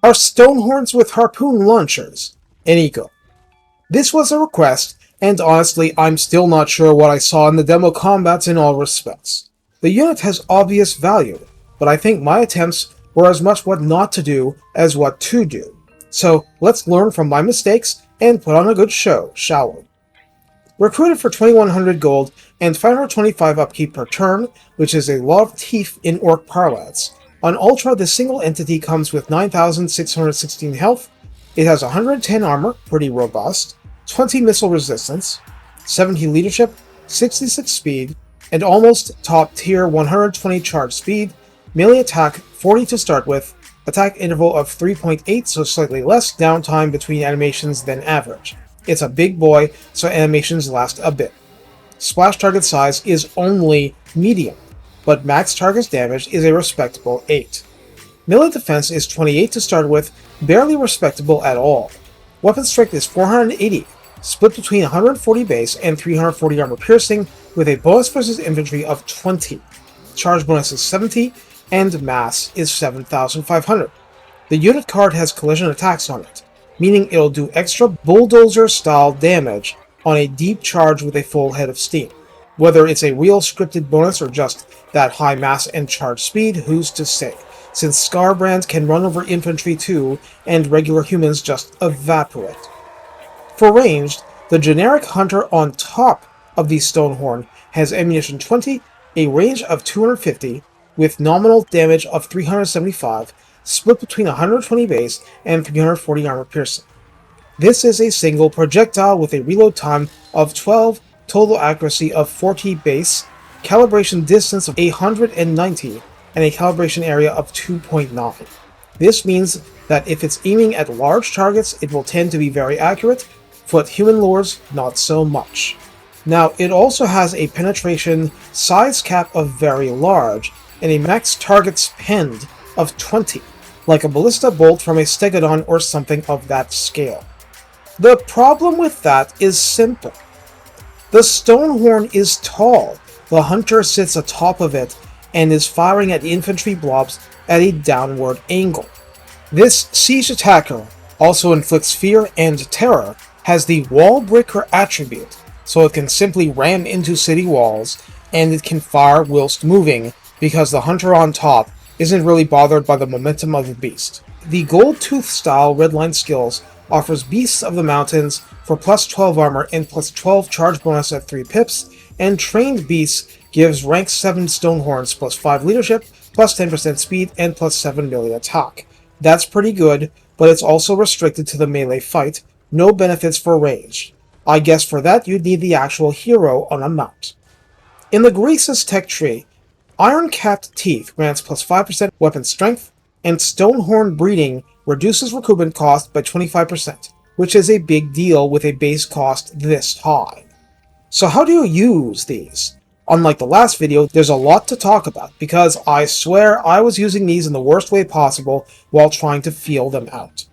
are Stonehorns with Harpoon launchers an eco? This was a request, and honestly I'm still not sure what I saw in the demo combats in all respects. The unit has obvious value, but I think my attempts were as much what not to do as what to do. So let's learn from my mistakes and put on a good show, shall we? Recruited for 2100 gold and 525 upkeep per turn, which is a lot of teeth in orc parlance. On Ultra, this single entity comes with 9616 health, it has 110 armor, pretty robust, 20 missile resistance, 70 leadership, 66 speed, and almost top tier 120 charge speed, melee attack 40 to start with, attack interval of 3.8, so slightly less downtime between animations than average. It's a big boy, so animations last a bit. Splash target size is only medium, but max target damage is a respectable 8. Melee defense is 28 to start with, barely respectable at all. Weapon strength is 480, split between 140 base and 340 armor piercing, with a bonus versus infantry of 20. Charge bonus is 70, and mass is 7,500. The unit card has collision attacks on it, meaning it'll do extra bulldozer-style damage on a deep charge with a full head of steam. Whether it's a real scripted bonus or just that high mass and charge speed, who's to say, since Scarbrand can run over infantry too, and regular humans just evaporate. For ranged, the generic hunter on top of the Stonehorn has ammunition 20, a range of 250, with nominal damage of 375, split between 120 base and 340 armor piercing. This is a single projectile with a reload time of 12, total accuracy of 40 base, calibration distance of 890, and a calibration area of 2.9. This means that if it's aiming at large targets, it will tend to be very accurate, but human lords, not so much. Now, it also has a penetration size cap of very large, and a max target spend of 20, like a ballista bolt from a stegodon or something of that scale. The problem with that is simple. The Stonehorn is tall, the hunter sits atop of it, and is firing at infantry blobs at a downward angle. This siege attacker also inflicts fear and terror, has the wall breaker attribute, so it can simply ram into city walls, and it can fire whilst moving, because the hunter on top isn't really bothered by the momentum of the beast. The Gold Tooth style redline skills offers Beasts of the Mountains for plus 12 armor and plus 12 charge bonus at 3 pips, and Trained Beasts gives rank 7 Stonehorns plus 5 leadership, plus 10% speed, and plus 7 melee attack. That's pretty good, but it's also restricted to the melee fight, no benefits for range. I guess for that you'd need the actual hero on a mount. In the Grease's tech tree, Iron-Capped Teeth grants plus 5% weapon strength, and Stonehorn Breeding reduces recruitment cost by 25%, which is a big deal with a base cost this high. So how do you use these? Unlike the last video, there's a lot to talk about, because I swear I was using these in the worst way possible while trying to feel them out.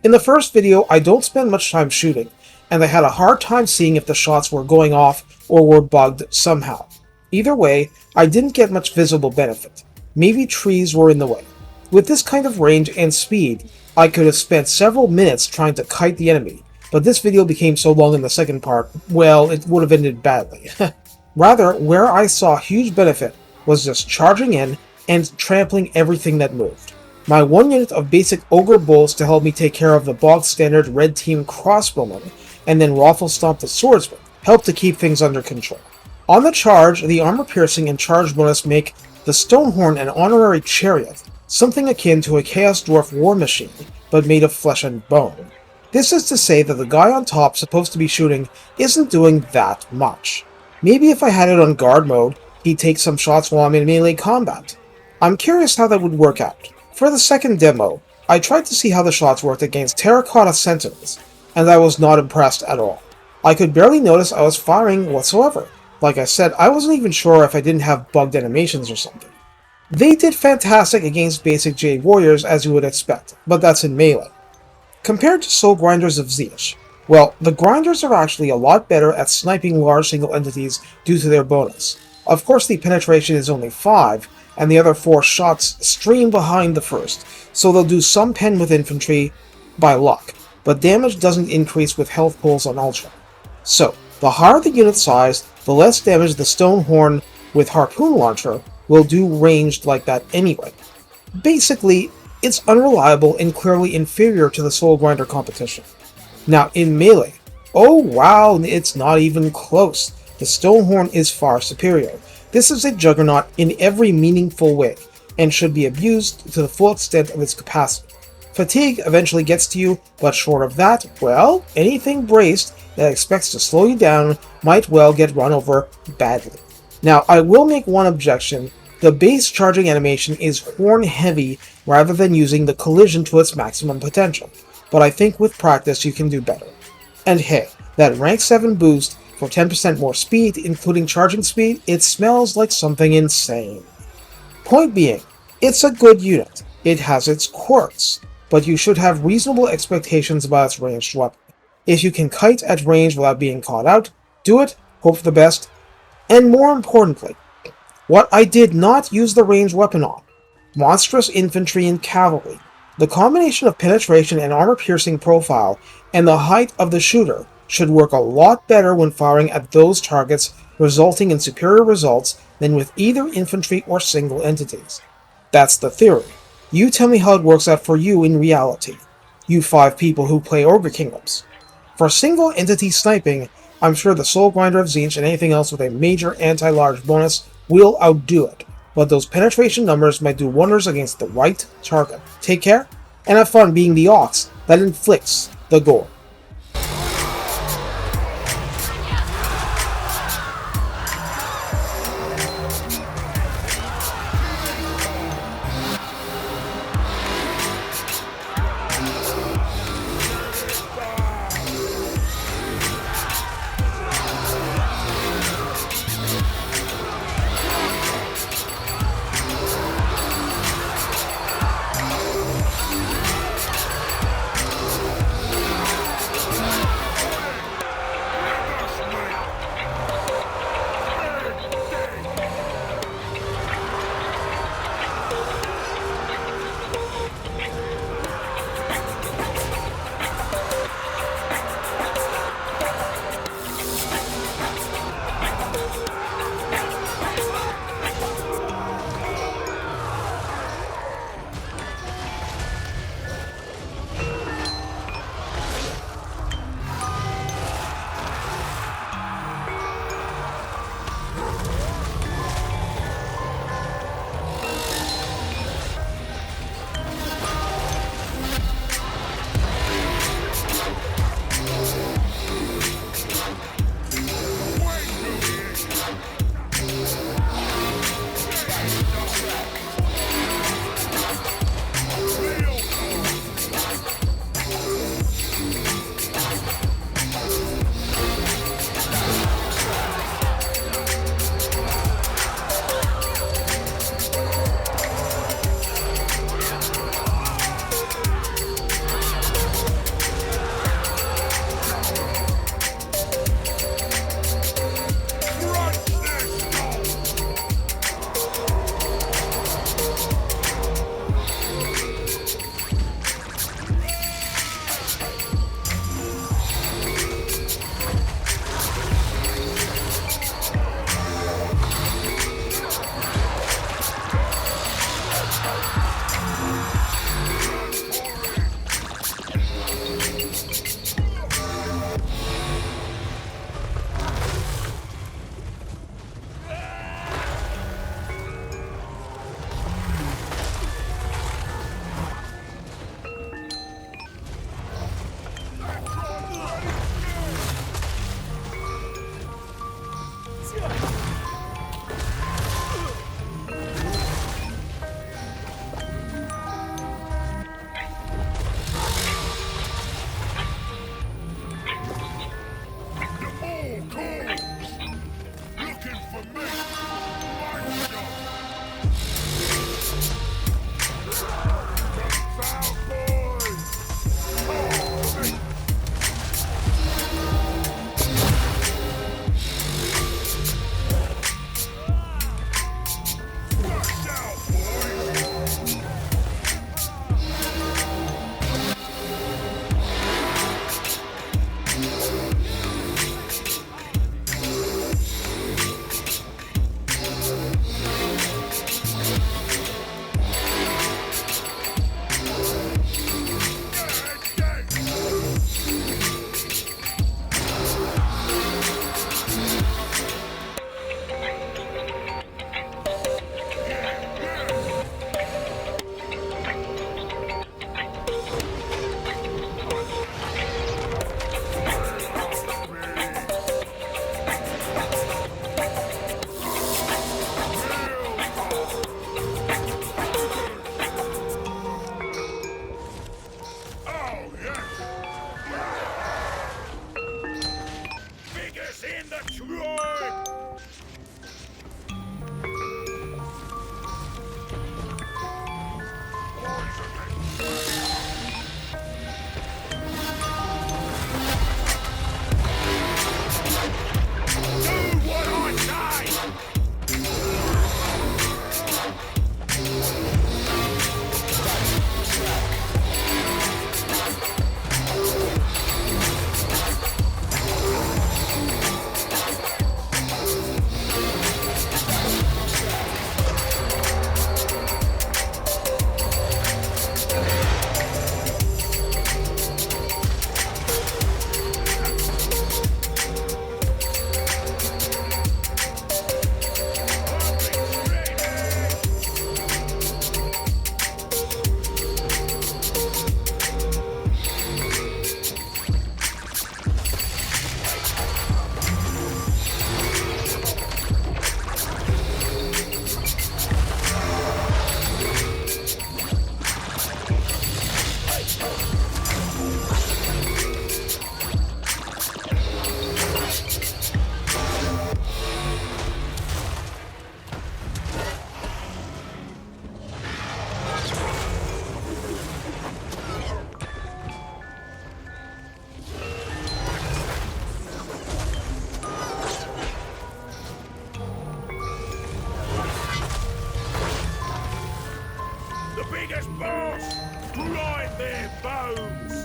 In the first video, I don't spend much time shooting, and I had a hard time seeing if the shots were going off or were bugged somehow. Either way, I didn't get much visible benefit. Maybe trees were in the way. With this kind of range and speed, I could have spent several minutes trying to kite the enemy, but this video became so long in the second part, well, it would have ended badly. Rather, where I saw huge benefit was just charging in and trampling everything that moved. My one unit of basic Ogre Bulls to help me take care of the bog standard red team crossbowmen, and then Raffle Stomp the swordsman, helped to keep things under control. On the charge, the armor piercing and charge bonus make the Stonehorn an honorary chariot, something akin to a Chaos Dwarf war machine, but made of flesh and bone. This is to say that the guy on top supposed to be shooting isn't doing that much. Maybe if I had it on guard mode, he'd take some shots while I'm in melee combat. I'm curious how that would work out. For the second demo, I tried to see how the shots worked against Terracotta Sentinels, and I was not impressed at all. I could barely notice I was firing whatsoever. Like I said, I wasn't even sure if I didn't have bugged animations or something. They did fantastic against basic Jade Warriors as you would expect, but that's in melee. Compared to Soul Grinders of Zeech, well, the Grinders are actually a lot better at sniping large single entities due to their bonus. Of course the penetration is only 5, and the other 4 shots stream behind the first, so they'll do some pen with infantry by luck, but damage doesn't increase with health pools on Ultra. So, the higher the unit size, the less damage the Stonehorn with Harpoon launcher will do ranged like that anyway. Basically, it's unreliable and clearly inferior to the Soul Grinder competition. Now, in melee, oh wow, it's not even close. The Stonehorn is far superior. This is a juggernaut in every meaningful way, and should be abused to the full extent of its capacity. Fatigue eventually gets to you, but short of that, well, anything braced that expects to slow you down might well get run over badly. Now, I will make one objection. The base charging animation is horn heavy rather than using the collision to its maximum potential, but I think with practice you can do better. And hey, that rank 7 boost for 10% more speed, including charging speed, it smells like something insane. Point being, it's a good unit. It has its quirks, but you should have reasonable expectations about its ranged weapon. If you can kite at range without being caught out, do it, hope for the best, and more importantly, what I did not use the ranged weapon on: monstrous infantry and cavalry. The combination of penetration and armor-piercing profile and the height of the shooter should work a lot better when firing at those targets, resulting in superior results than with either infantry or single entities. That's the theory. You tell me how it works out for you in reality. You 5 people who play Ogre Kingdoms. For single entity sniping, I'm sure the Soul Grinder of Tzeentch and anything else with a major anti-large bonus will outdo it, but those penetration numbers might do wonders against the right target. Take care, and have fun being the ox that inflicts the gore. Grind their bones!